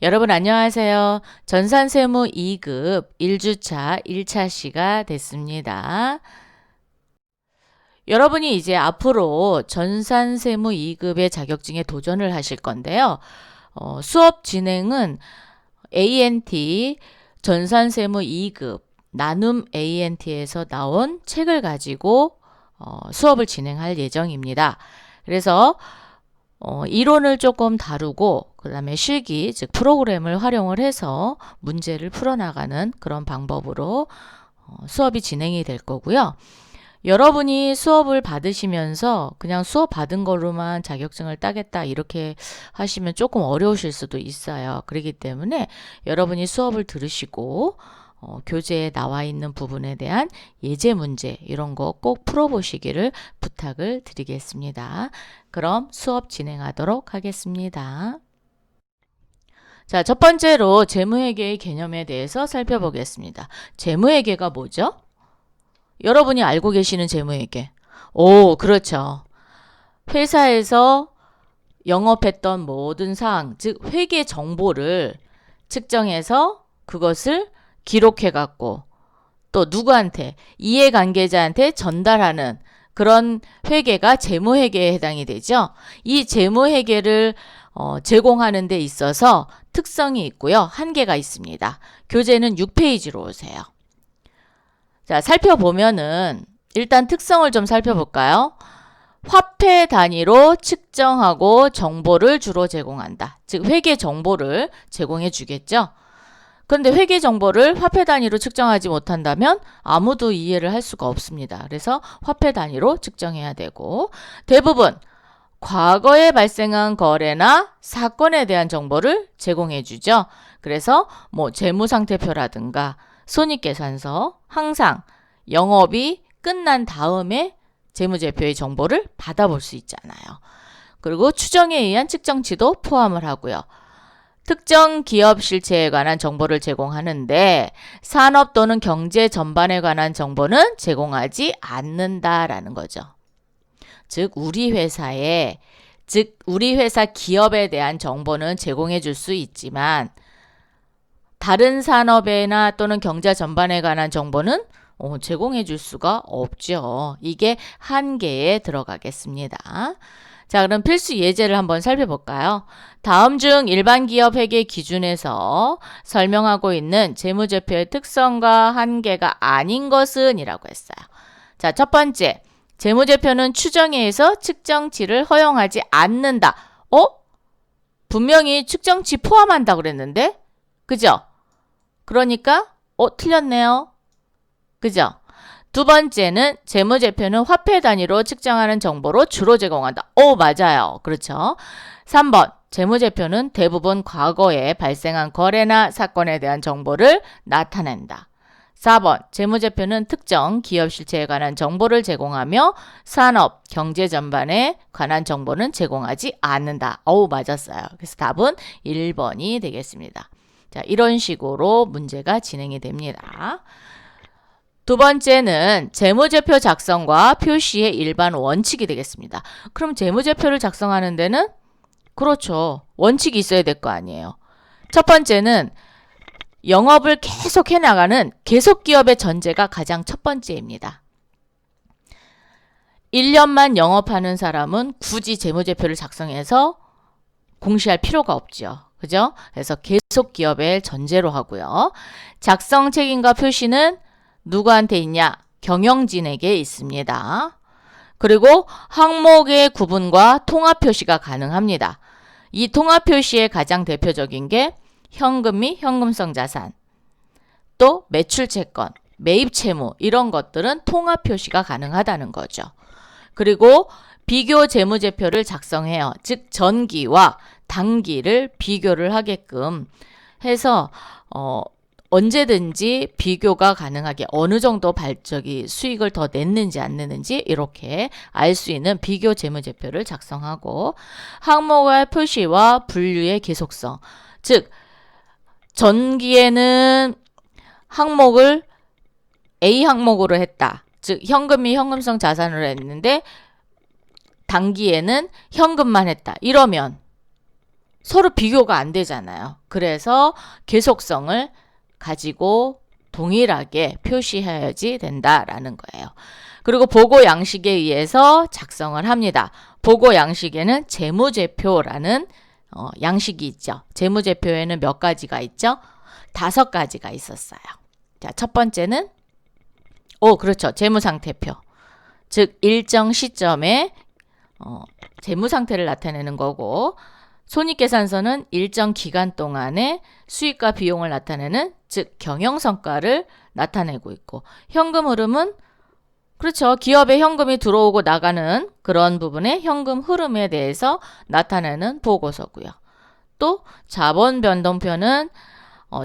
여러분 안녕하세요. 전산세무 2급 1주차 1차 시가 됐습니다. 여러분이 이제 앞으로 전산세무 2급의 자격증에 도전을 하실 건데요. 수업 진행은 ANT 전산세무 2급 나눔 ANT에서 나온 책을 가지고 수업을 진행할 예정입니다. 그래서 이론을 조금 다루고 그 다음에 실기, 즉 프로그램을 활용을 해서 문제를 풀어나가는 그런 방법으로 수업이 진행이 될 거고요. 여러분이 수업을 받으시면서 그냥 수업 받은 걸로만 자격증을 따겠다 이렇게 하시면 조금 어려우실 수도 있어요. 그렇기 때문에 여러분이 수업을 들으시고 교재에 나와 있는 부분에 대한 예제 문제 이런 거 꼭 풀어보시기를 부탁을 드리겠습니다. 그럼 수업 진행하도록 하겠습니다. 자, 첫 번째로 재무회계의 개념에 대해서 살펴보겠습니다. 재무회계가 뭐죠? 여러분이 알고 계시는 재무회계. 오, 그렇죠. 회사에서 영업했던 모든 사항, 즉 회계 정보를 측정해서 그것을 기록해갖고 또 누구한테 이해관계자한테 전달하는 그런 회계가 재무회계에 해당이 되죠. 이 재무회계를 제공하는 데 있어서 특성이 있고요. 한계가 있습니다. 교재는 6페이지로 오세요. 자, 살펴보면은 일단 특성을 좀 살펴볼까요? 화폐 단위로 측정하고 정보를 주로 제공한다. 즉 회계 정보를 제공해 주겠죠. 그런데 회계 정보를 화폐 단위로 측정하지 못한다면 아무도 이해를 할 수가 없습니다. 그래서 화폐 단위로 측정해야 되고 대부분 과거에 발생한 거래나 사건에 대한 정보를 제공해 주죠. 그래서 뭐 재무상태표라든가 손익계산서 항상 영업이 끝난 다음에 재무제표의 정보를 받아볼 수 있잖아요. 그리고 추정에 의한 측정치도 포함을 하고요. 특정 기업 실체에 관한 정보를 제공하는데 산업 또는 경제 전반에 관한 정보는 제공하지 않는다라는 거죠. 즉 우리 회사 기업에 대한 정보는 제공해 줄 수 있지만 다른 산업에나 또는 경제 전반에 관한 정보는 제공해 줄 수가 없죠. 이게 한계에 들어가겠습니다. 자, 그럼 필수 예제를 한번 살펴볼까요? 다음 중 일반 기업 회계 기준에서 설명하고 있는 재무제표의 특성과 한계가 아닌 것은 이라고 했어요. 자, 첫 번째, 재무제표는 추정에 의해서 측정치를 허용하지 않는다. 분명히 측정치 포함한다고 그랬는데? 그죠? 그러니까 틀렸네요. 그죠? 두 번째는 재무제표는 화폐 단위로 측정하는 정보로 주로 제공한다. 맞아요. 그렇죠. 3번 재무제표는 대부분 과거에 발생한 거래나 사건에 대한 정보를 나타낸다. 4번 재무제표는 특정 기업 실체에 관한 정보를 제공하며 산업, 경제 전반에 관한 정보는 제공하지 않는다. 맞았어요. 그래서 답은 1번이 되겠습니다. 자, 이런 식으로 문제가 진행이 됩니다. 두 번째는 재무제표 작성과 표시의 일반 원칙이 되겠습니다. 그럼 재무제표를 작성하는 데는 그렇죠. 원칙이 있어야 될 거 아니에요. 첫 번째는 영업을 계속 해나가는 계속기업의 전제가 가장 첫 번째입니다. 1년만 영업하는 사람은 굳이 재무제표를 작성해서 공시할 필요가 없죠. 그죠? 그래서 계속기업의 전제로 하고요. 작성 책임과 표시는 누구한테 있냐? 경영진에게 있습니다. 그리고 항목의 구분과 통합 표시가 가능합니다. 이 통합 표시의 가장 대표적인 게 현금 및 현금성 자산, 또 매출채권, 매입채무 이런 것들은 통합 표시가 가능하다는 거죠. 그리고 비교 재무제표를 작성해요. 즉 전기와 단기를 비교를 하게끔 해서 언제든지 비교가 가능하게 어느 정도 수익을 더 냈는지 안 냈는지 이렇게 알 수 있는 비교 재무제표를 작성하고 항목의 표시와 분류의 계속성, 즉 전기에는 항목을 A 항목으로 했다. 즉 현금 및 현금성 자산으로 했는데 단기에는 현금만 했다. 이러면 서로 비교가 안 되잖아요. 그래서 계속성을 가지고 동일하게 표시해야지 된다라는 거예요. 그리고 보고 양식에 의해서 작성을 합니다. 보고 양식에는 재무제표라는 양식이 있죠. 재무제표에는 몇 가지가 있죠? 5가지가 있었어요. 자, 첫 번째는 그렇죠. 재무상태표. 즉 일정 시점에 재무상태를 나타내는 거고, 손익계산서는 일정 기간 동안에 수익과 비용을 나타내는, 즉 경영성과를 나타내고 있고, 현금 흐름은 그렇죠. 기업에 현금이 들어오고 나가는 그런 부분의 현금 흐름에 대해서 나타내는 보고서고요. 또 자본 변동표는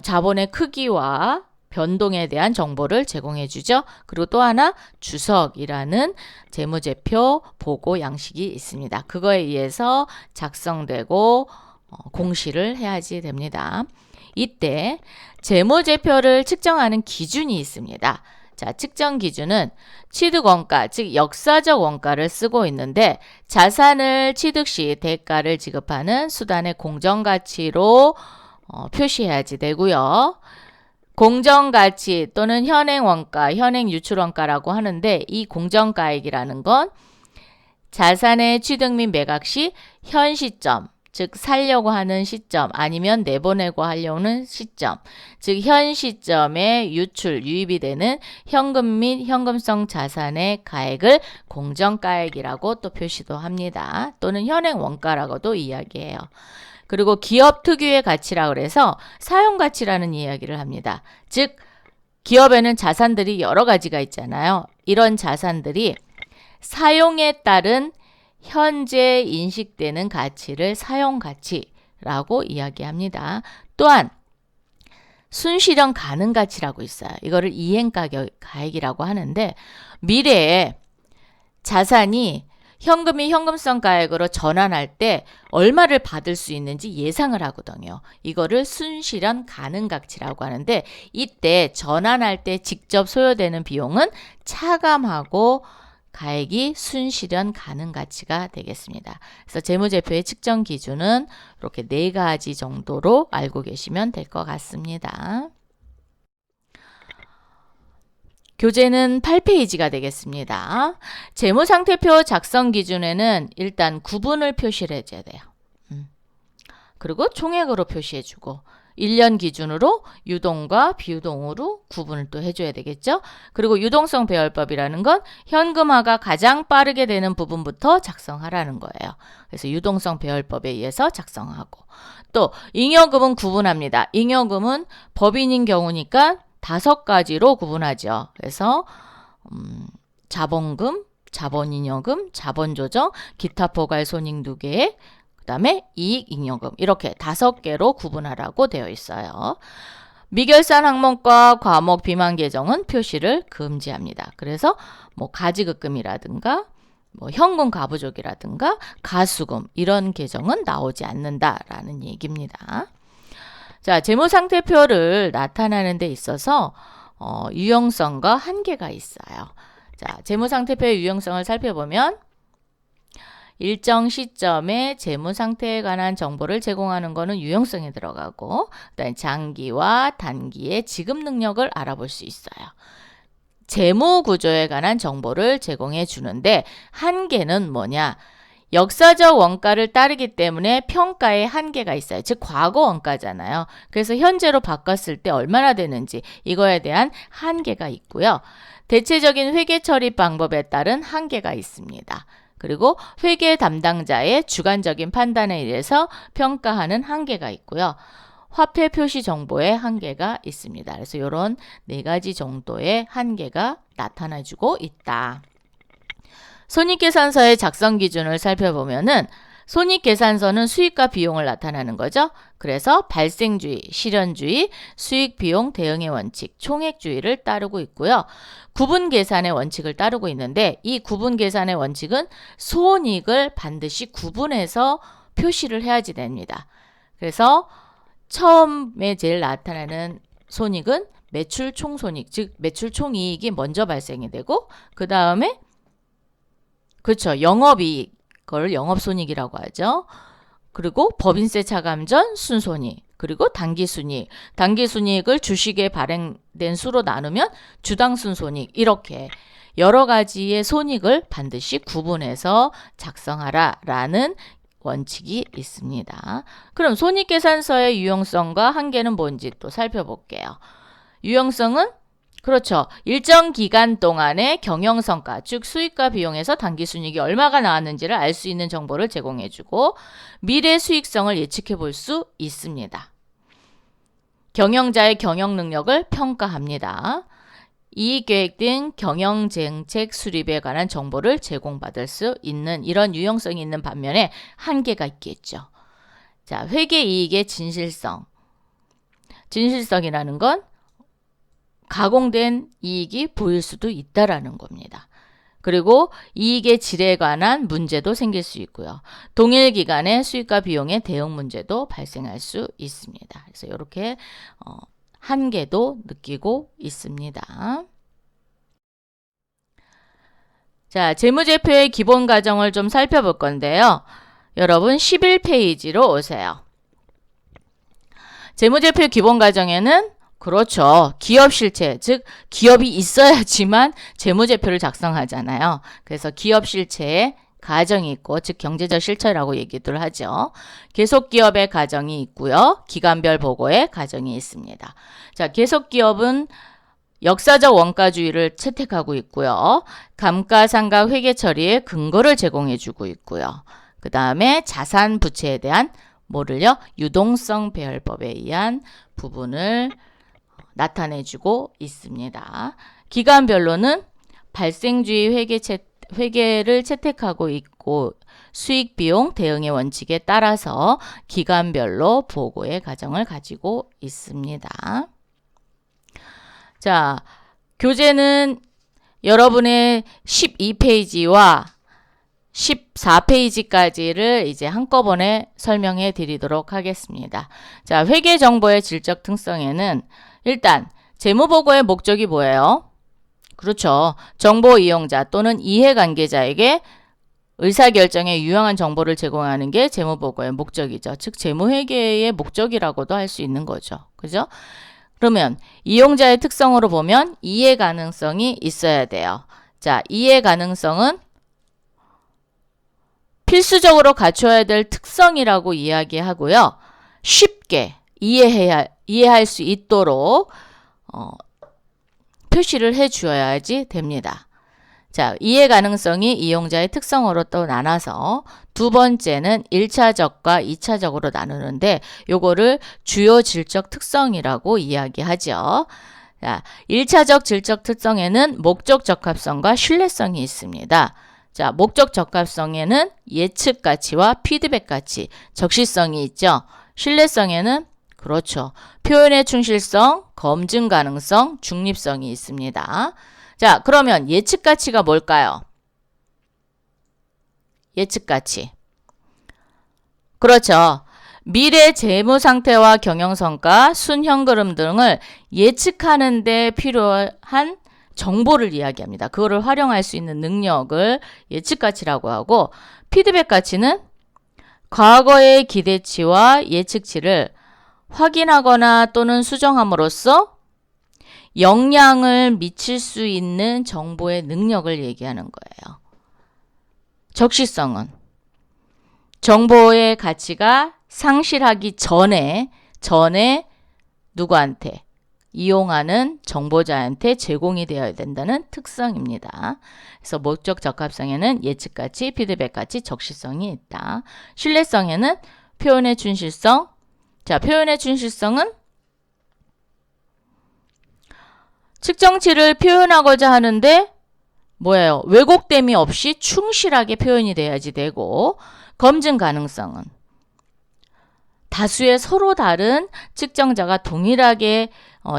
자본의 크기와 변동에 대한 정보를 제공해 주죠. 그리고 또 하나 주석이라는 재무제표 보고 양식이 있습니다. 그거에 의해서 작성되고 공시를 해야지 됩니다. 이때 재무제표를 측정하는 기준이 있습니다. 자, 측정 기준은 취득원가, 즉 역사적 원가를 쓰고 있는데, 자산을 취득 시 대가를 지급하는 수단의 공정가치로 표시해야지 되고요. 공정가치 또는 현행원가, 현행유출원가라고 하는데, 이 공정가액이라는 건 자산의 취득 및 매각 시 현 시점, 즉 살려고 하는 시점 아니면 내보내고 하려는 시점, 즉 현 시점에 유입이 되는 현금 및 현금성 자산의 가액을 공정가액이라고 또 표시도 합니다. 또는 현행원가라고도 이야기해요. 그리고 기업 특유의 가치라 그래서 사용가치라는 이야기를 합니다. 즉 기업에는 자산들이 여러 가지가 있잖아요. 이런 자산들이 사용에 따른 현재 인식되는 가치를 사용가치라고 이야기합니다. 또한 순실현 가능 가치라고 있어요. 이거를 이행가액이라고 하는데, 미래에 자산이 현금이 현금성 가액으로 전환할 때 얼마를 받을 수 있는지 예상을 하거든요. 이거를 순실현 가능 가치라고 하는데, 이때 전환할 때 직접 소요되는 비용은 차감하고 가액이 순실현 가능 가치가 되겠습니다. 그래서 재무제표의 측정 기준은 이렇게 4가지 정도로 알고 계시면 될 것 같습니다. 교재는 8페이지가 되겠습니다. 재무상태표 작성 기준에는 일단 구분을 표시를 해줘야 돼요. 그리고 총액으로 표시해주고, 1년 기준으로 유동과 비유동으로 구분을 또 해줘야 되겠죠. 그리고 유동성 배열법이라는 건 현금화가 가장 빠르게 되는 부분부터 작성하라는 거예요. 그래서 유동성 배열법에 의해서 작성하고, 또 잉여금은 구분합니다. 잉여금은 법인인 경우니까 5가지로 구분하죠. 그래서 자본금, 자본잉여금, 자본조정, 기타 포괄 손익 누계, 그 다음에 이익잉여금, 이렇게 5개로 구분하라고 되어 있어요. 미결산 항목과 과목 비만 계정은 표시를 금지합니다. 그래서 뭐 가지급금이라든가 뭐 현금 가부족이라든가 가수금, 이런 계정은 나오지 않는다라는 얘기입니다. 자, 재무상태표를 나타내는 데 있어서 유형성과 한계가 있어요. 자, 재무상태표의 유형성을 살펴보면 일정 시점에 재무상태에 관한 정보를 제공하는 것은 유형성에 들어가고, 그다음에 장기와 단기의 지급 능력을 알아볼 수 있어요. 재무구조에 관한 정보를 제공해 주는데, 한계는 뭐냐? 역사적 원가를 따르기 때문에 평가에 한계가 있어요. 즉 과거 원가잖아요. 그래서 현재로 바꿨을 때 얼마나 되는지, 이거에 대한 한계가 있고요. 대체적인 회계 처리 방법에 따른 한계가 있습니다. 그리고 회계 담당자의 주관적인 판단에 의해서 평가하는 한계가 있고요. 화폐 표시 정보에 한계가 있습니다. 그래서 이런 4가지 정도의 한계가 나타나주고 있다. 손익계산서의 작성 기준을 살펴보면은, 손익계산서는 수익과 비용을 나타내는 거죠. 그래서 발생주의, 실현주의, 수익, 비용, 대응의 원칙, 총액주의를 따르고 있고요. 구분계산의 원칙을 따르고 있는데, 이 구분계산의 원칙은 손익을 반드시 구분해서 표시를 해야지 됩니다. 그래서 처음에 제일 나타나는 손익은 매출 총손익, 즉 매출 총이익이 먼저 발생이 되고, 그 다음에 그렇죠, 영업이익, 그걸 영업손익이라고 하죠. 그리고 법인세 차감 전 순손익, 그리고 당기순이익, 당기순이익을 주식에 발행된 수로 나누면 주당 순손익, 이렇게 여러 가지의 손익을 반드시 구분해서 작성하라라는 원칙이 있습니다. 그럼 손익계산서의 유용성과 한계는 뭔지 또 살펴볼게요. 유용성은 그렇죠. 일정 기간 동안의 경영성과, 즉 수익과 비용에서 당기순이익이 얼마가 나왔는지를 알 수 있는 정보를 제공해주고 미래 수익성을 예측해 볼 수 있습니다. 경영자의 경영 능력을 평가합니다. 이익계획 등 경영정책 수립에 관한 정보를 제공받을 수 있는 이런 유용성이 있는 반면에 한계가 있겠죠. 자, 회계이익의 진실성. 진실성이라는 건 가공된 이익이 보일 수도 있다라는 겁니다. 그리고 이익의 질에 관한 문제도 생길 수 있고요. 동일 기간의 수익과 비용의 대응 문제도 발생할 수 있습니다. 그래서 이렇게 한계도 느끼고 있습니다. 자, 재무제표의 기본 과정을 좀 살펴볼 건데요. 여러분 11페이지로 오세요. 재무제표 기본 과정에는 그렇죠. 기업 실체, 즉 기업이 있어야지만 재무제표를 작성하잖아요. 그래서 기업 실체의 가정이 있고, 즉 경제적 실체라고 얘기들 하죠. 계속기업의 가정이 있고요. 기간별 보고의 가정이 있습니다. 자, 계속기업은 역사적 원가주의를 채택하고 있고요. 감가상각 회계 처리의 근거를 제공해주고 있고요. 그 다음에 자산 부채에 대한 뭐를요? 유동성 배열법에 의한 부분을 나타내주고 있습니다. 기간별로는 발생주의 회계를 채택하고 있고 수익 비용 대응의 원칙에 따라서 기간별로 보고의 과정을 가지고 있습니다. 자, 교재는 여러분의 12페이지와 14페이지까지를 이제 한꺼번에 설명해 드리도록 하겠습니다. 자, 회계 정보의 질적 특성에는 일단 재무보고의 목적이 뭐예요? 그렇죠. 정보 이용자 또는 이해관계자에게 의사결정에 유용한 정보를 제공하는 게 재무보고의 목적이죠. 즉 재무회계의 목적이라고도 할 수 있는 거죠. 그죠? 그러면 이용자의 특성으로 보면 이해 가능성이 있어야 돼요. 자, 이해 가능성은 필수적으로 갖춰야 될 특성이라고 이야기하고요. 쉽게 이해할 수 있도록 표시를 해 주어야지 됩니다. 자, 이해 가능성이 이용자의 특성으로 또 나눠서 두 번째는 1차적과 2차적으로 나누는데 요거를 주요 질적 특성이라고 이야기하죠. 자, 1차적 질적 특성에는 목적 적합성과 신뢰성이 있습니다. 자, 목적 적합성에는 예측 가치와 피드백 가치, 적시성이 있죠. 신뢰성에는 그렇죠. 표현의 충실성, 검증 가능성, 중립성이 있습니다. 자, 그러면 예측 가치가 뭘까요? 예측 가치. 그렇죠. 미래 재무 상태와 경영 성과, 순현금흐름 등을 예측하는 데 필요한 정보를 이야기합니다. 그거를 활용할 수 있는 능력을 예측 가치라고 하고, 피드백 가치는 과거의 기대치와 예측치를 확인하거나 또는 수정함으로써 영향을 미칠 수 있는 정보의 능력을 얘기하는 거예요. 적시성은 정보의 가치가 상실하기 전에 누구한테? 이용하는 정보자한테 제공이 되어야 된다는 특성입니다. 그래서 목적 적합성에는 예측가치, 피드백가치, 적시성이 있다. 신뢰성에는 표현의 충실성. 자, 표현의 충실성은 측정치를 표현하고자 하는데 뭐예요? 왜곡됨이 없이 충실하게 표현이 돼야지 되고, 검증 가능성은 다수의 서로 다른 측정자가 동일하게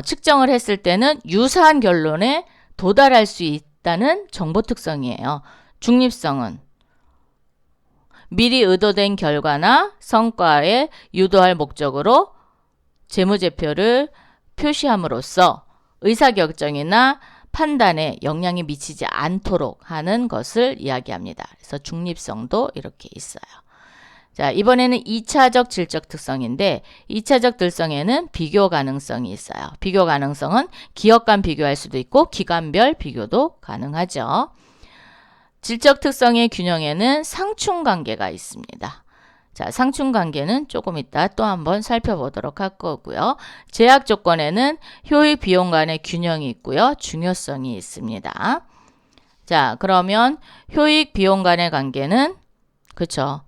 측정을 했을 때는 유사한 결론에 도달할 수 있다는 정보 특성이에요. 중립성은 미리 의도된 결과나 성과에 유도할 목적으로 재무제표를 표시함으로써 의사결정이나 판단에 영향이 미치지 않도록 하는 것을 이야기합니다. 그래서 중립성도 이렇게 있어요. 자, 이번에는 2차적 질적 특성인데 2차적 특성에는 비교 가능성이 있어요. 비교 가능성은 기업 간 비교할 수도 있고 기관별 비교도 가능하죠. 질적 특성의 균형에는 상충 관계가 있습니다. 자, 상충 관계는 조금 이따 또 한번 살펴보도록 할 거고요. 제약 조건에는 효익 비용 간의 균형이 있고요. 중요성이 있습니다. 자, 그러면 효익 비용 간의 관계는 그렇죠.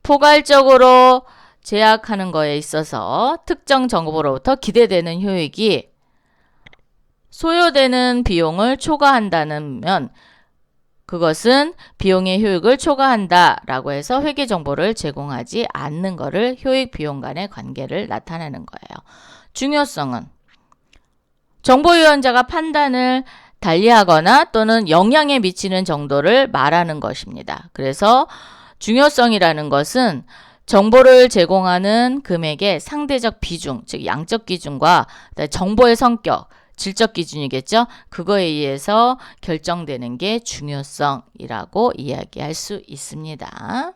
포괄적으로 제약하는 거에 있어서 특정 정보로부터 기대되는 효익이 소요되는 비용을 초과한다면 그것은 비용의 효익을 초과한다라고 해서 회계 정보를 제공하지 않는 것을 효익 비용 간의 관계를 나타내는 거예요. 중요성은 정보위원자가 판단을 달리하거나 또는 영향에 미치는 정도를 말하는 것입니다. 그래서 중요성이라는 것은 정보를 제공하는 금액의 상대적 비중, 즉 양적 기준과 정보의 성격, 질적 기준이겠죠. 그거에 의해서 결정되는 게 중요성이라고 이야기할 수 있습니다.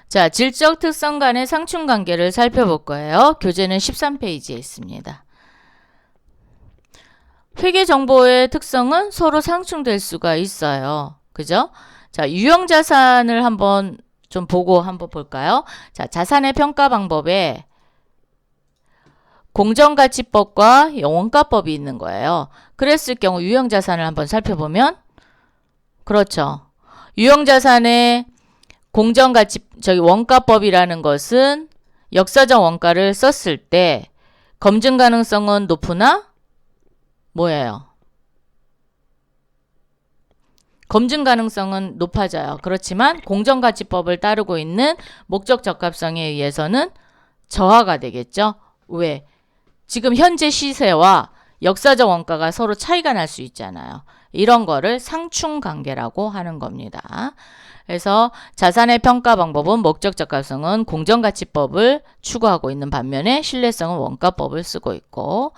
자, 질적 특성 간의 상충 관계를 살펴볼 거예요. 교재는 13페이지에 있습니다. 회계 정보의 특성은 서로 상충될 수가 있어요. 그죠? 자, 유형 자산을 한번 좀 보고 한번 볼까요? 자, 자산의 평가 방법에 공정가치법과 원가법이 있는 거예요. 그랬을 경우 유형 자산을 한번 살펴보면 그렇죠. 유형 자산의 원가법이라는 것은 역사적 원가를 썼을 때 검증 가능성은 높으나 뭐예요? 검증 가능성은 높아져요. 그렇지만 공정가치법을 따르고 있는 목적 적합성에 의해서는 저하가 되겠죠. 왜? 지금 현재 시세와 역사적 원가가 서로 차이가 날 수 있잖아요. 이런 거를 상충 관계라고 하는 겁니다. 그래서 자산의 평가 방법은 목적 적합성은 공정가치법을 추구하고 있는 반면에 신뢰성은 원가법을 쓰고 있고,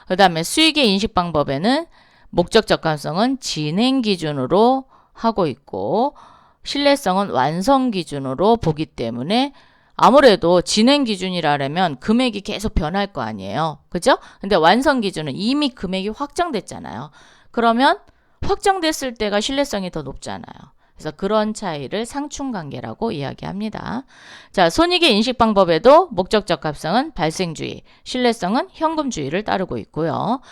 그 다음에 수익의 인식 방법에는 목적 적합성은 진행 기준으로 하고 있고 신뢰성은 완성 기준으로 보기 때문에 아무래도 진행 기준이라면 금액이 계속 변할 거 아니에요. 그죠? 근데 완성 기준은 이미 금액이 확정됐잖아요. 그러면 확정됐을 때가 신뢰성이 더 높잖아요. 그래서 그런 차이를 상충관계라고 이야기합니다. 자, 손익의 인식 방법에도 목적 적합성은 발생주의, 신뢰성은 현금주의를 따르고 있고요.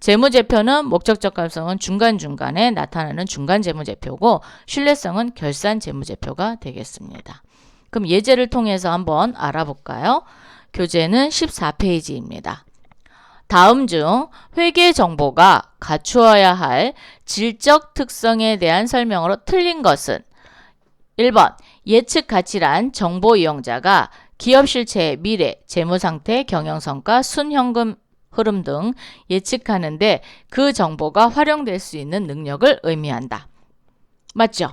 재무제표는 목적 적합성은 중간중간에 나타나는 중간재무제표고 신뢰성은 결산재무제표가 되겠습니다. 그럼 예제를 통해서 한번 알아볼까요? 교재는 14페이지입니다. 다음 중 회계 정보가 갖추어야 할 질적 특성에 대한 설명으로 틀린 것은 1번 예측 가치란 정보 이용자가 기업 실체의 미래, 재무상태, 경영성과 순현금 흐름 등 예측하는데 그 정보가 활용될 수 있는 능력을 의미한다. 맞죠?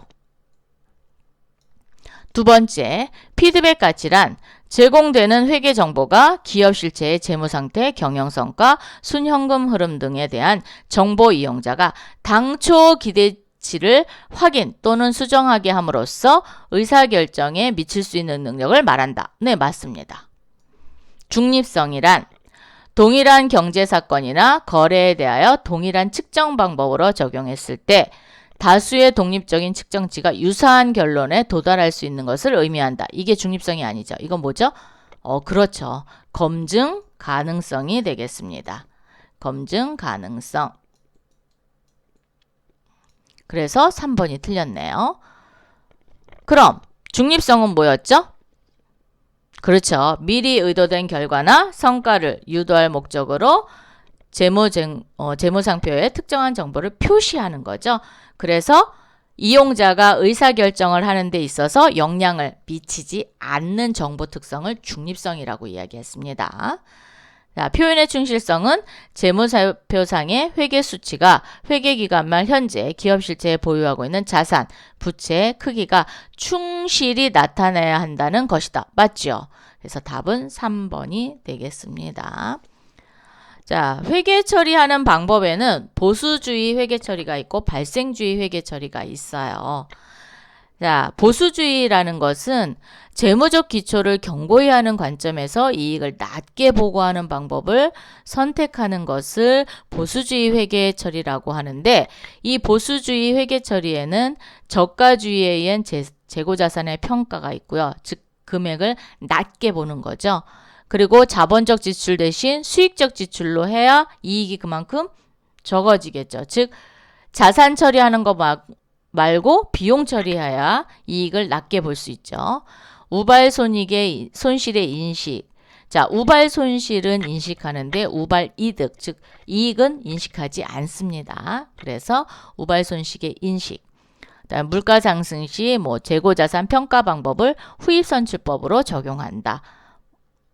두 번째, 피드백 가치란 제공되는 회계 정보가 기업 실체의 재무상태, 경영성과 순현금 흐름 등에 대한 정보 이용자가 당초 기대치를 확인 또는 수정하게 함으로써 의사결정에 미칠 수 있는 능력을 말한다. 네, 맞습니다. 중립성이란 동일한 경제사건이나 거래에 대하여 동일한 측정 방법으로 적용했을 때 다수의 독립적인 측정치가 유사한 결론에 도달할 수 있는 것을 의미한다. 이게 중립성이 아니죠. 이건 뭐죠? 그렇죠. 검증 가능성이 되겠습니다. 검증 가능성. 그래서 3번이 틀렸네요. 그럼 중립성은 뭐였죠? 그렇죠. 미리 의도된 결과나 성과를 유도할 목적으로 재무상표에 특정한 정보를 표시하는 거죠. 그래서 이용자가 의사결정을 하는 데 있어서 영향을 미치지 않는 정보 특성을 중립성이라고 이야기했습니다. 자, 표현의 충실성은 재무사표상의 회계 수치가 회계기간 말 현재 기업 실체에 보유하고 있는 자산, 부채의 크기가 충실히 나타나야 한다는 것이다. 맞죠? 그래서 답은 3번이 되겠습니다. 자, 회계 처리하는 방법에는 보수주의 회계 처리가 있고 발생주의 회계 처리가 있어요. 자, 보수주의라는 것은 재무적 기초를 견고히 하는 관점에서 이익을 낮게 보고하는 방법을 선택하는 것을 보수주의 회계 처리라고 하는데, 이 보수주의 회계 처리에는 저가주의에 의한 재고자산의 평가가 있고요. 즉 금액을 낮게 보는 거죠. 그리고 자본적 지출 대신 수익적 지출로 해야 이익이 그만큼 적어지겠죠. 즉 자산 처리하는 거 말고 비용 처리해야 이익을 낮게 볼 수 있죠. 우발 손실의 인식. 자, 우발 손실은 인식하는데 우발 이득, 즉 이익은 인식하지 않습니다. 그래서 우발 손실의 인식. 그다음 물가 상승 시 재고자산 평가 방법을 후입선출법으로 적용한다.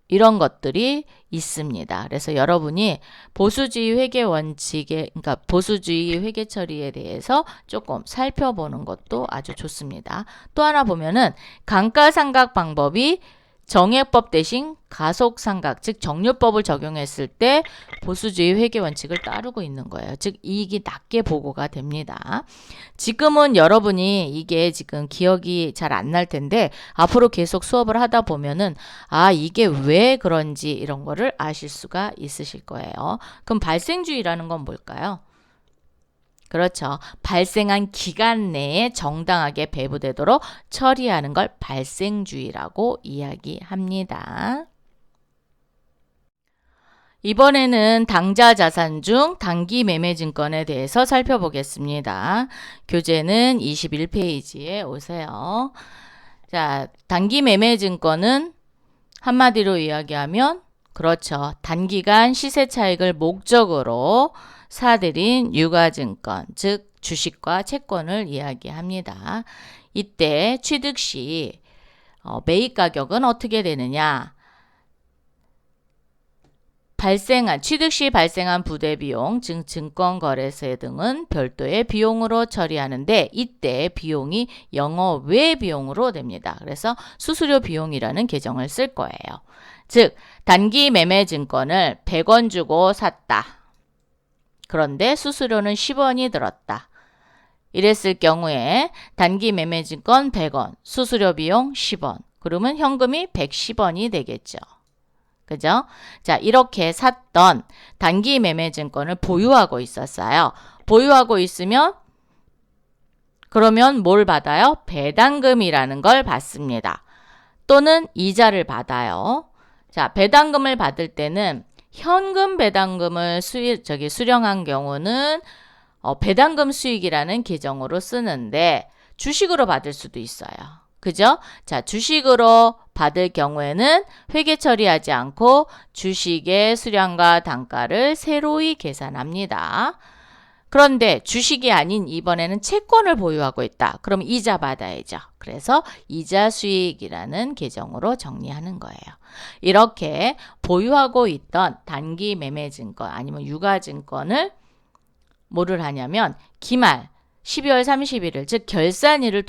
이런 것들이 있습니다. 그래서 여러분이 보수주의 회계 원칙에, 그러니까 보수주의 회계 처리에 대해서 조금 살펴보는 것도 아주 좋습니다. 또 하나 보면은 감가상각 방법이 정액법 대신 가속상각, 즉 정률법을 적용했을 때 보수주의 회계 원칙을 따르고 있는 거예요. 즉 이익이 낮게 보고가 됩니다. 지금은 여러분이 이게 지금 기억이 잘 안 날 텐데 앞으로 계속 수업을 하다 보면은 이게 왜 그런지 이런 거를 아실 수가 있으실 거예요. 그럼 발생주의라는 건 뭘까요? 그렇죠. 발생한 기간 내에 정당하게 배부되도록 처리하는 걸 발생주의라고 이야기합니다. 이번에는 당좌 자산 중 단기 매매 증권에 대해서 살펴보겠습니다. 교재는 21페이지에 오세요. 자, 단기 매매 증권은 한마디로 이야기하면 그렇죠. 단기간 시세 차익을 목적으로 사들인 유가증권, 즉 주식과 채권을 이야기합니다. 이때 취득 시 매입 가격은 어떻게 되느냐? 취득 시 발생한 부대비용, 즉 증권거래세 등은 별도의 비용으로 처리하는데 이때 비용이 영업외 비용으로 됩니다. 그래서 수수료 비용이라는 계정을 쓸 거예요. 즉 단기 매매 증권을 100원 주고 샀다. 그런데 수수료는 10원이 들었다. 이랬을 경우에 단기 매매 증권 100원, 수수료 비용 10원. 그러면 현금이 110원이 되겠죠. 그죠? 자, 이렇게 샀던 단기 매매 증권을 보유하고 있었어요. 보유하고 있으면 그러면 뭘 받아요? 배당금이라는 걸 받습니다. 또는 이자를 받아요. 자, 배당금을 받을 때는 현금 배당금을 수령한 경우는 배당금 수익이라는 계정으로 쓰는데 주식으로 받을 수도 있어요. 그죠? 자, 주식으로 받을 경우에는 회계 처리하지 않고 주식의 수량과 단가를 새로이 계산합니다. 그런데 주식이 아닌 이번에는 채권을 보유하고 있다. 그럼 이자 받아야죠. 그래서 이자 수익이라는 계정으로 정리하는 거예요. 이렇게 보유하고 있던 단기 매매 증권 아니면 유가 증권을 뭐를 하냐면 기말 12월 31일 즉 결산일을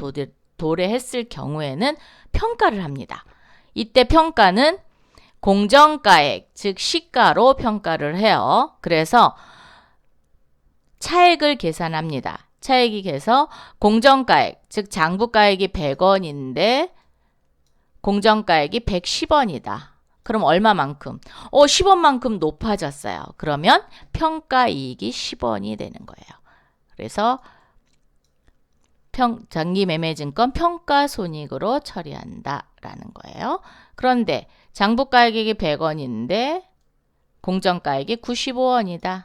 도래했을 경우에는 평가를 합니다. 이때 평가는 공정가액 즉 시가로 평가를 해요. 그래서 차액을 계산합니다. 차액이 돼서 공정가액 즉 장부가액이 100원인데 공정가액이 110원이다. 그럼 얼마만큼? 10원만큼 높아졌어요. 그러면 평가이익이 10원이 되는 거예요. 그래서 장기 매매증권 평가손익으로 처리한다라는 거예요. 그런데 장부가액이 100원인데 공정가액이 95원이다.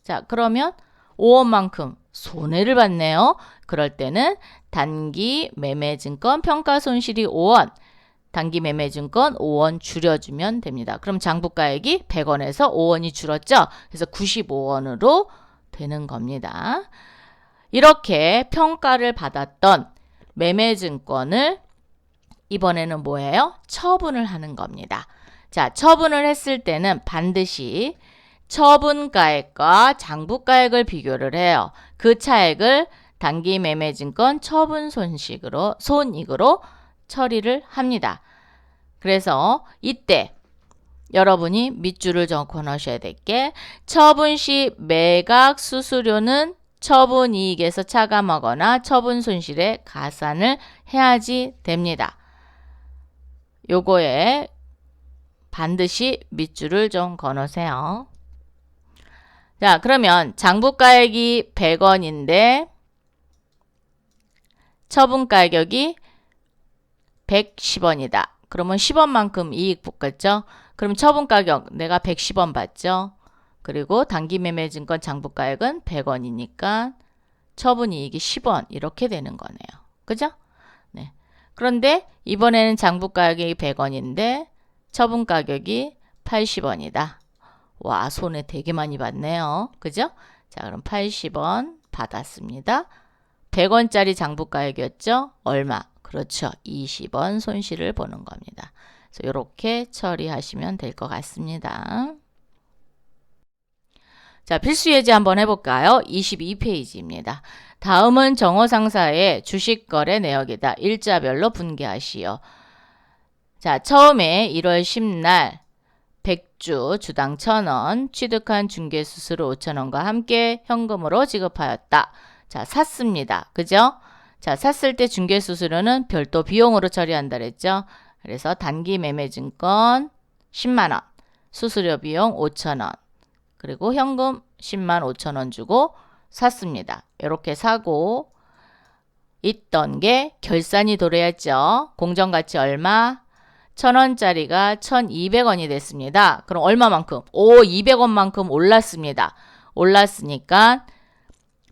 자, 그러면 5원만큼 손해를 봤네요. 그럴 때는 단기 매매증권 평가손실이 5원, 단기 매매증권 5원 줄여주면 됩니다. 그럼 장부가액이 100원에서 5원이 줄었죠. 그래서 95원으로 되는 겁니다. 이렇게 평가를 받았던 매매증권을 이번에는 뭐예요? 처분을 하는 겁니다. 자, 처분을 했을 때는 반드시 처분가액과 장부가액을 비교를 해요. 그 차액을 단기 매매증권 처분 손익으로 처리를 합니다. 그래서 이때 여러분이 밑줄을 적어 놓으셔야 될 게 처분 시 매각 수수료는 처분이익에서 차감하거나 처분손실에 가산을 해야지 됩니다. 요거에 반드시 밑줄을 좀 그어놓으세요. 자, 그러면 장부가액이 100원인데 처분가격이 110원이다. 그러면 10원만큼 이익 붙겠죠? 그럼 처분가격 내가 110원 받죠? 그리고 단기매매증권 장부가액은 100원이니까 처분이익이 10원 이렇게 되는 거네요. 그죠? 네. 그런데 이번에는 장부가격이 100원인데 처분가격이 80원이다. 와, 손에 되게 많이 받네요. 그죠? 자, 그럼 80원 받았습니다. 100원짜리 장부가액이었죠? 얼마? 그렇죠. 20원 손실을 보는 겁니다. 그래서 이렇게 처리하시면 될 것 같습니다. 자, 필수예제 한번 해볼까요? 22페이지입니다. 다음은 정호상사의 주식거래 내역이다. 일자별로 분개하시오. 자, 처음에 1월 10날 100주 주당 1,000원 취득한 중개수수료 5,000원과 함께 현금으로 지급하였다. 자, 샀습니다. 그죠? 자, 샀을 때 중개수수료는 별도 비용으로 처리한다 그랬죠? 그래서 단기매매증권 10만원, 수수료 비용 5,000원, 그리고 현금 10만 5천원 주고 샀습니다. 이렇게 사고 있던 게 결산이 도래했죠. 공정가치 얼마? 1,000원짜리가 1,200원이 됐습니다. 그럼 얼마만큼? 200원만큼 올랐습니다. 올랐으니까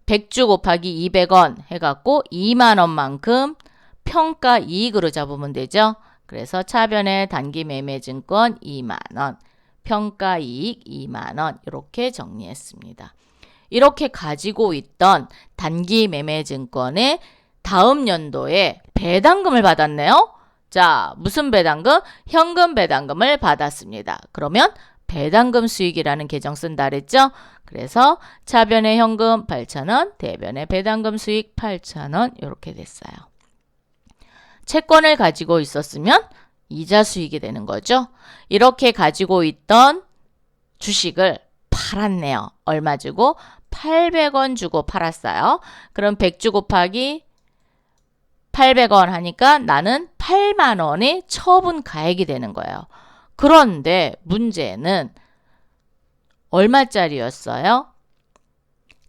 100주 곱하기 200원 해갖고 2만원만큼 평가이익으로 잡으면 되죠. 그래서 차변의 단기매매증권 2만원, 평가이익 2만원 이렇게 정리했습니다. 이렇게 가지고 있던 단기매매증권의 다음 연도에 배당금을 받았네요. 자, 무슨 배당금? 현금 배당금을 받았습니다. 그러면 배당금 수익이라는 계정 쓴다 그랬죠? 그래서 차변의 현금 8,000원, 대변의 배당금 수익 8,000원 이렇게 됐어요. 채권을 가지고 있었으면 이자 수익이 되는 거죠. 이렇게 가지고 있던 주식을 팔았네요. 얼마 주고? 800원 주고 팔았어요. 그럼 100주 곱하기 800원 하니까 나는 8만 원의 처분 가액이 되는 거예요. 그런데 문제는 얼마짜리였어요?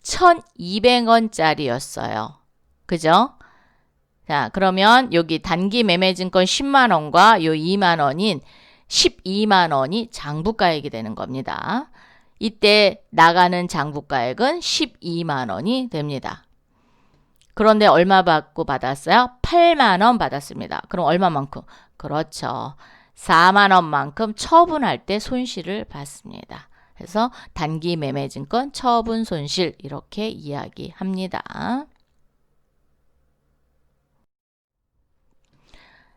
1,200원짜리였어요. 그죠? 자, 그러면 여기 단기 매매증권 10만 원과 요 2만 원인 12만 원이 장부가액이 되는 겁니다. 이때 나가는 장부가액은 12만 원이 됩니다. 그런데 얼마 받고 받았어요? 8만 원 받았습니다. 그럼 얼마만큼? 그렇죠. 4만 원만큼 처분할 때 손실을 받습니다. 그래서 단기 매매증권 처분 손실 이렇게 이야기합니다.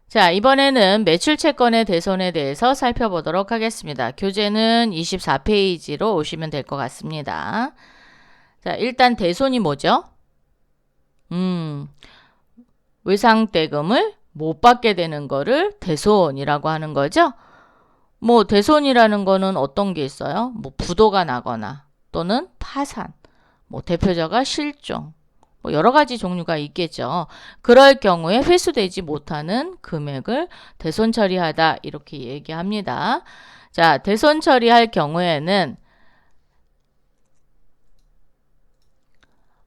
자, 이번에는 매출채권의 대손에 대해서 살펴보도록 하겠습니다. 교재는 24페이지로 오시면 될 것 같습니다. 자, 일단 대손이 뭐죠? 외상대금을 못 받게 되는 거를 대손이라고 하는 거죠. 뭐 대손이라는 거는 어떤 게 있어요? 뭐 부도가 나거나 또는 파산, 뭐 대표자가 실종, 뭐 여러 가지 종류가 있겠죠. 그럴 경우에 회수되지 못하는 금액을 대손 처리하다 이렇게 얘기합니다. 자, 대손 처리할 경우에는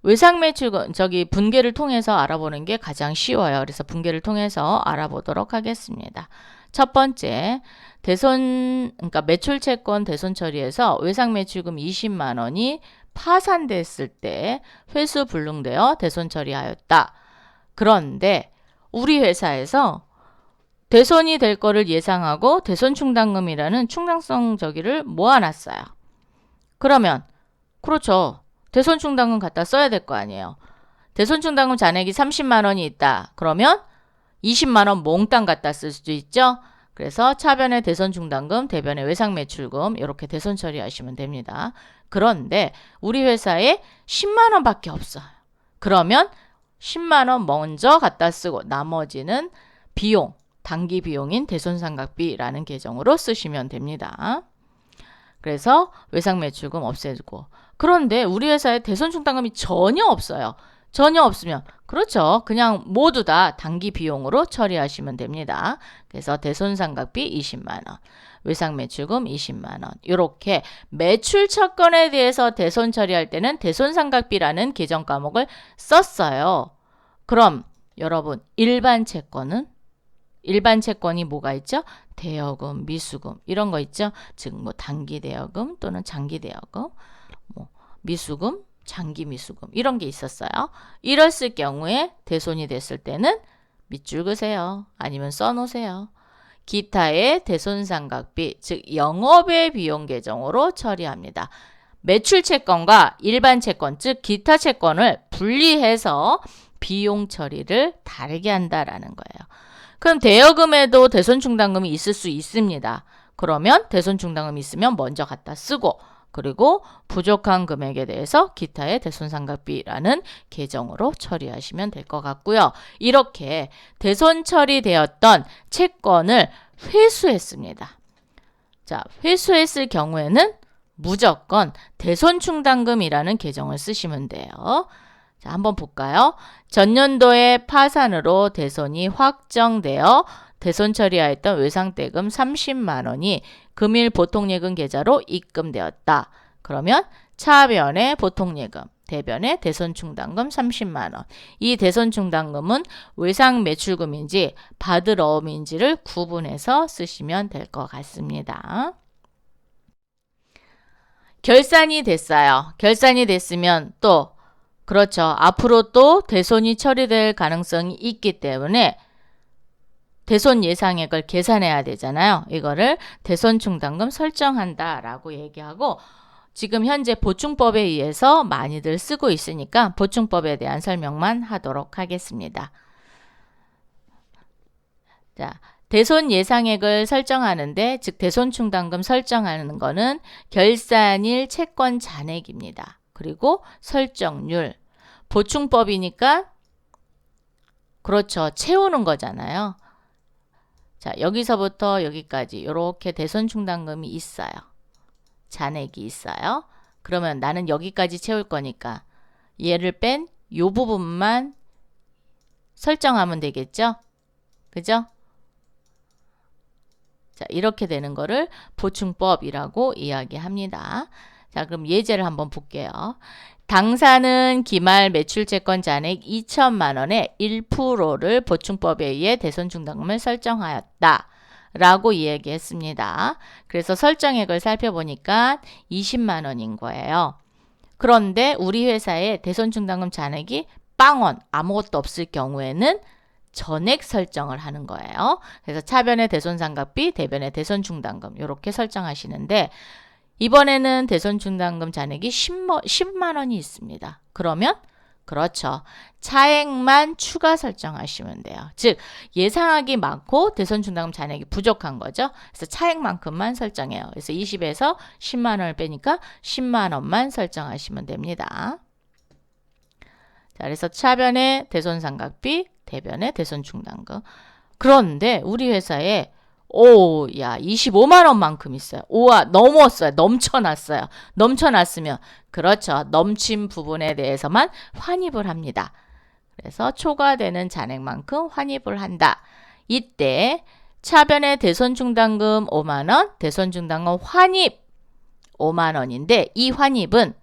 외상매출 분개를 통해서 알아보는 게 가장 쉬워요. 그래서 분개를 통해서 알아보도록 하겠습니다. 첫 번째, 그러니까 매출채권 대손 처리에서 외상매출금 20만 원이 파산됐을 때 회수 불능되어 대손 처리하였다. 그런데 우리 회사에서 대손이 될 거를 예상하고 대손 충당금이라는 충당성 저기를 모아놨어요. 그러면 그렇죠. 대손 충당금 갖다 써야 될 거 아니에요. 대손 충당금 잔액이 30만 원이 있다. 그러면 20만 원 몽땅 갖다 쓸 수도 있죠. 그래서 차변의 대손 충당금, 대변의 외상 매출금 이렇게 대손 처리하시면 됩니다. 그런데 우리 회사에 10만 원밖에 없어요. 그러면 10만 원 먼저 갖다 쓰고 나머지는 비용, 단기 비용인 대손상각비라는 계정으로 쓰시면 됩니다. 그래서 외상 매출금 없애고 그런데 우리 회사에 대손 충당금이 전혀 없어요. 전혀 없으면 그렇죠. 그냥 모두 다 단기 비용으로 처리하시면 됩니다. 그래서 대손상각비 20만 원, 외상매출금 20만 원. 이렇게 매출 채권에 대해서 대손 처리할 때는 대손상각비라는 계정 과목을 썼어요. 그럼 여러분 일반 채권은? 일반 채권이 뭐가 있죠? 대여금, 미수금 이런 거 있죠. 즉 뭐 단기 대여금 또는 장기 대여금, 뭐 미수금, 장기 미수금 이런 게 있었어요. 이랬을 경우에 대손이 됐을 때는 밑줄 그세요. 아니면 써놓으세요. 기타의 대손상각비, 즉 영업의 비용 계정으로 처리합니다. 매출 채권과 일반 채권, 즉 기타 채권을 분리해서 비용 처리를 다르게 한다라는 거예요. 그럼 대여금에도 대손충당금이 있을 수 있습니다. 그러면 대손충당금이 있으면 먼저 갖다 쓰고 그리고 부족한 금액에 대해서 기타의 대손상각비라는 계정으로 처리하시면 될 것 같고요. 이렇게 대손 처리되었던 채권을 회수했습니다. 자, 회수했을 경우에는 무조건 대손충당금이라는 계정을 쓰시면 돼요. 자, 한번 볼까요? 전년도의 파산으로 대손이 확정되어 대손 처리하였던 외상대금 30만 원이 금일 보통예금 계좌로 입금되었다. 그러면 차변의 보통예금, 대변의 대손충당금 30만 원. 이 대손충당금은 외상매출금인지 받으러움인지를 구분해서 쓰시면 될 것 같습니다. 결산이 됐어요. 결산이 됐으면 또 그렇죠. 앞으로 또 대손이 처리될 가능성이 있기 때문에 대손 예상액을 계산해야 되잖아요. 이거를 대손충당금 설정한다라고 얘기하고 지금 현재 보충법에 의해서 많이들 쓰고 있으니까 보충법에 대한 설명만 하도록 하겠습니다. 자, 대손 예상액을 설정하는데 즉 대손충당금 설정하는 거는 결산일 채권 잔액입니다. 그리고 설정률, 보충법이니까 그렇죠. 채우는 거잖아요. 자, 여기서부터 여기까지 이렇게 대손충당금이 있어요. 잔액이 있어요. 그러면 나는 여기까지 채울 거니까 얘를 뺀 요 부분만 설정하면 되겠죠? 그죠? 자, 이렇게 되는 거를 보충법이라고 이야기합니다. 자, 그럼 예제를 한번 볼게요. 당사는 기말 매출채권 잔액 2천만 원의 1%를 보충법에 의해 대손충당금을 설정하였다. 라고 이야기했습니다. 그래서 설정액을 살펴보니까 20만 원인 거예요. 그런데 우리 회사에 대손충당금 잔액이 빵원 아무것도 없을 경우에는 전액 설정을 하는 거예요. 그래서 차변의 대손상각비, 대변의 대손충당금 이렇게 설정하시는데 이번에는 대손충당금 잔액이 10만 원이 있습니다. 그러면 그렇죠. 차액만 추가 설정하시면 돼요. 즉 예상하기 많고 대손충당금 잔액이 부족한 거죠. 그래서 차액만큼만 설정해요. 그래서 20에서 10만 원을 빼니까 10만 원만 설정하시면 됩니다. 자, 그래서 차변의 대손상각비, 대변의 대손충당금. 그런데 우리 회사에 야 25만 원만큼 있어요. 오와 넘었어요. 넘쳐났어요. 넘쳐났으면 그렇죠. 넘친 부분에 대해서만 환입을 합니다. 그래서 초과되는 잔액만큼 환입을 한다. 이때 차변의 대손충당금 5만 원, 대손충당금 환입 5만 원인데 이 환입은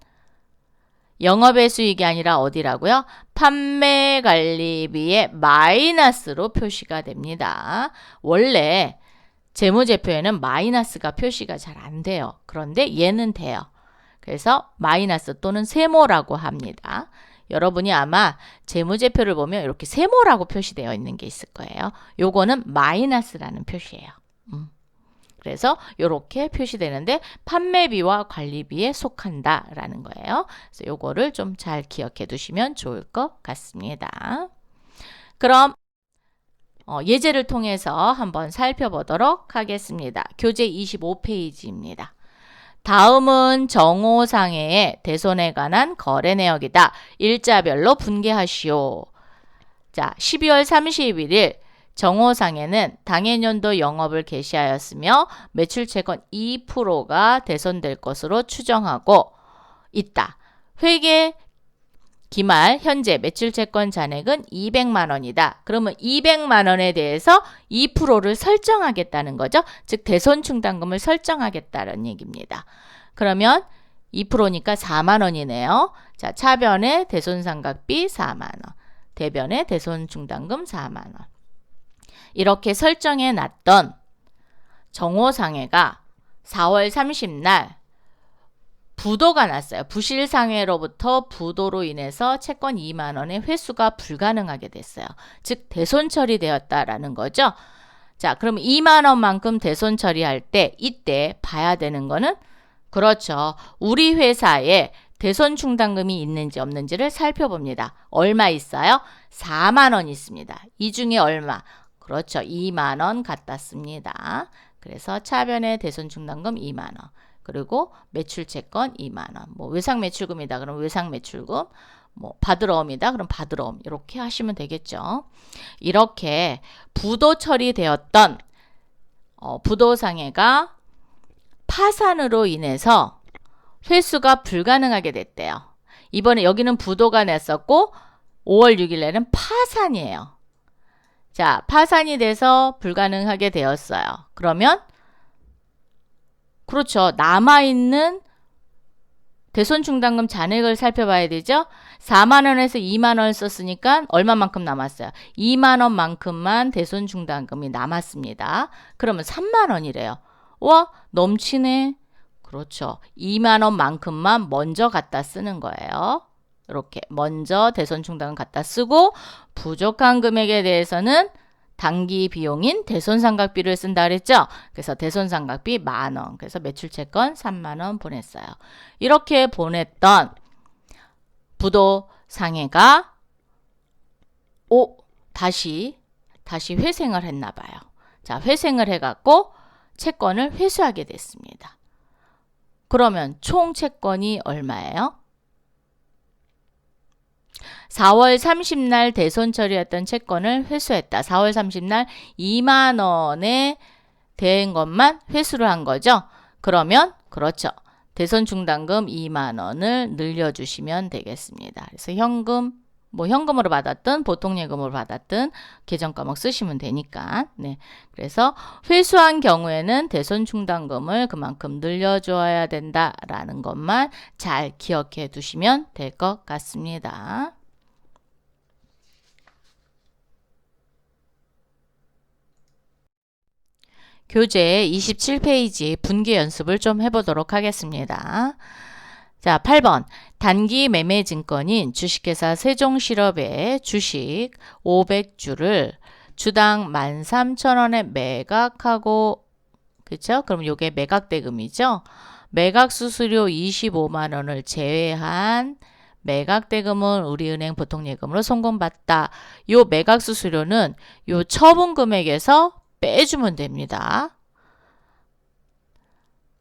영업의 수익이 아니라 어디라고요? 판매관리비의 마이너스로 표시가 됩니다. 원래 재무제표에는 마이너스가 표시가 잘 안 돼요. 그런데 얘는 돼요. 그래서 마이너스 또는 세모라고 합니다. 여러분이 아마 재무제표를 보면 이렇게 세모라고 표시되어 있는 게 있을 거예요. 요거는 마이너스라는 표시예요. 그래서 이렇게 표시되는데 판매비와 관리비에 속한다라는 거예요. 그래서 요거를 좀 잘 기억해 두시면 좋을 것 같습니다. 그럼 예제를 통해서 한번 살펴보도록 하겠습니다. 교재 25페이지입니다. 다음은 정오상해의 대손에 관한 거래 내역이다. 일자별로 분개하시오. 자, 12월 31일 정오상해는 당해년도 영업을 개시하였으며 매출채권 2%가 대손될 것으로 추정하고 있다. 회계 기말 현재 매출채권 잔액은 200만 원이다. 그러면 200만 원에 대해서 2%를 설정하겠다는 거죠. 즉 대손충당금을 설정하겠다는 얘기입니다. 그러면 2%니까 4만 원이네요. 자, 차변의 대손상각비 4만 원, 대변의 대손충당금 4만 원. 이렇게 설정해 놨던 정호상해가 4월 30날 부도가 났어요. 부실상해로부터 부도로 인해서 채권 2만 원의 회수가 불가능하게 됐어요. 즉 대손 처리되었다라는 거죠. 자, 그럼 2만 원만큼 대손 처리할 때 이때 봐야 되는 거는 그렇죠. 우리 회사에 대손 충당금이 있는지 없는지를 살펴봅니다. 얼마 있어요? 4만 원 있습니다. 이 중에 얼마? 그렇죠. 2만 원 갖다 씁니다. 그래서 차변의 대손 충당금 2만 원. 그리고 매출채권 2만 원. 뭐 외상 매출금이다. 그럼 외상 매출금. 뭐 받으러옴이다. 그럼 받으러옴. 이렇게 하시면 되겠죠. 이렇게 부도 처리되었던 부도상해가 파산으로 인해서 회수가 불가능하게 됐대요. 이번에 여기는 부도가 났었고 5월 6일에는 파산이에요. 자, 파산이 돼서 불가능하게 되었어요. 그러면 그렇죠. 남아있는 대손충당금 잔액을 살펴봐야 되죠. 4만 원에서 2만 원을 썼으니까 얼마만큼 남았어요? 2만 원만큼만 대손충당금이 남았습니다. 그러면 3만 원이래요. 와, 넘치네. 그렇죠. 2만 원만큼만 먼저 갖다 쓰는 거예요. 이렇게 먼저 대손충당금 갖다 쓰고 부족한 금액에 대해서는 단기 비용인 대손상각비를 쓴다 그랬죠. 그래서 대손상각비 만 원. 그래서 매출채권 3만 원 보냈어요. 이렇게 보냈던 부도상해가 다시 회생을 했나 봐요. 자, 회생을 해갖고 채권을 회수하게 됐습니다. 그러면 총 채권이 얼마예요? 4월 30날 대손 처리했던 채권을 회수했다. 4월 30날 2만 원에 된 것만 회수를 한 거죠. 그러면 그렇죠. 대손 충당금 2만 원을 늘려주시면 되겠습니다. 그래서 현금으로 받았든 보통 예금으로 받았든 계정 과목 쓰시면 되니까. 네. 그래서 회수한 경우에는 대손 충당금을 그만큼 늘려줘야 된다라는 것만 잘 기억해 두시면 될 것 같습니다. 교재 27페이지 분기 연습을 좀 해보도록 하겠습니다. 자, 8번. 단기 매매 증권인 주식회사 세종실업의 주식 500주를 주당 13,000원에 매각하고, 그쵸? 그럼 요게 매각대금이죠? 매각수수료 25만 원을 제외한 매각대금은 우리은행 보통예금으로 송금받다. 요 매각수수료는 요 처분금액에서 빼주면 됩니다.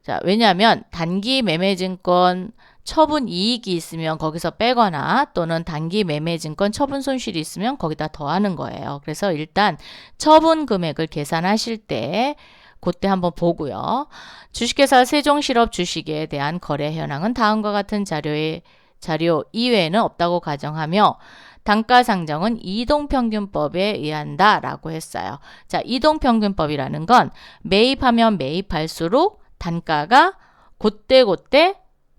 자, 왜냐하면 단기 매매증권 처분 이익이 있으면 거기서 빼거나 또는 단기 매매증권 처분 손실이 있으면 거기다 더하는 거예요. 그래서 일단 처분 금액을 계산하실 때 그때 한번 보고요. 주식회사 세종실업 주식에 대한 거래 현황은 다음과 같은 자료 이외에는 없다고 가정하며 단가 상정은 이동평균법에 의한다 라고 했어요. 자, 이동평균법이라는 건 매입하면 매입할수록 단가가 그때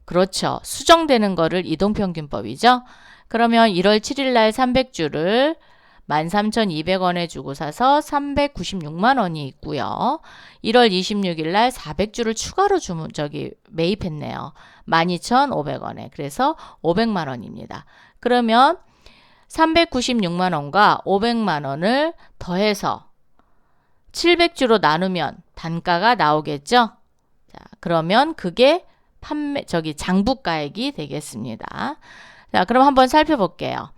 그렇죠. 수정되는 거를 이동평균법이죠. 그러면 1월 7일 날 300주를 13,200원에 주고 사서 396만 원이 있고요. 1월 26일 날 400주를 추가로 매입했네요. 12,500원에. 그래서 500만 원입니다. 그러면 396만 원과 500만 원을 더해서 700주로 나누면 단가가 나오겠죠? 자, 그러면 그게 장부가액이 되겠습니다. 자, 그럼 한번 살펴볼게요.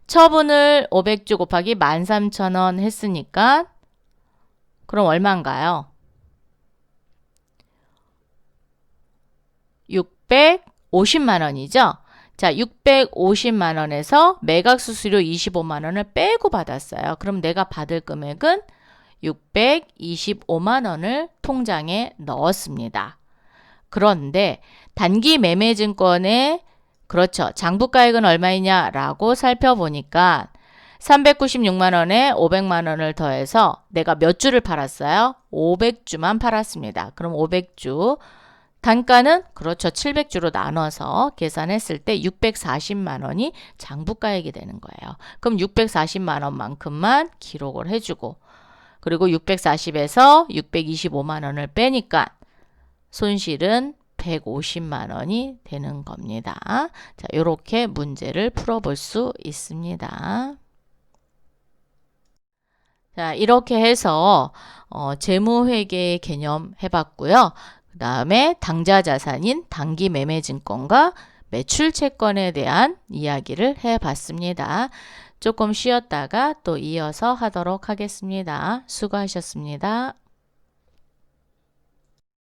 처분을 500주 곱하기 13,000원 했으니까 그럼 얼마인가요? 650만 원이죠? 자, 650만 원에서 매각 수수료 25만 원을 빼고 받았어요. 그럼 내가 받을 금액은 625만 원을 통장에 넣었습니다. 그런데 단기 매매증권의 그렇죠. 장부가액은 얼마이냐라고 살펴보니까 396만 원에 500만 원을 더해서 내가 몇 주를 팔았어요? 500주만 팔았습니다. 그럼 500주 단가는 그렇죠. 700주로 나눠서 계산했을 때 640만 원이 장부가액이 되는 거예요. 그럼 640만 원만큼만 기록을 해주고 그리고 640에서 625만 원을 빼니까 손실은 150만 원이 되는 겁니다. 자, 이렇게 문제를 풀어볼 수 있습니다. 자, 이렇게 해서 재무회계 개념 해봤고요. 그 다음에 당좌 자산인 단기 매매증권과 매출채권에 대한 이야기를 해봤습니다. 조금 쉬었다가 또 이어서 하도록 하겠습니다. 수고하셨습니다.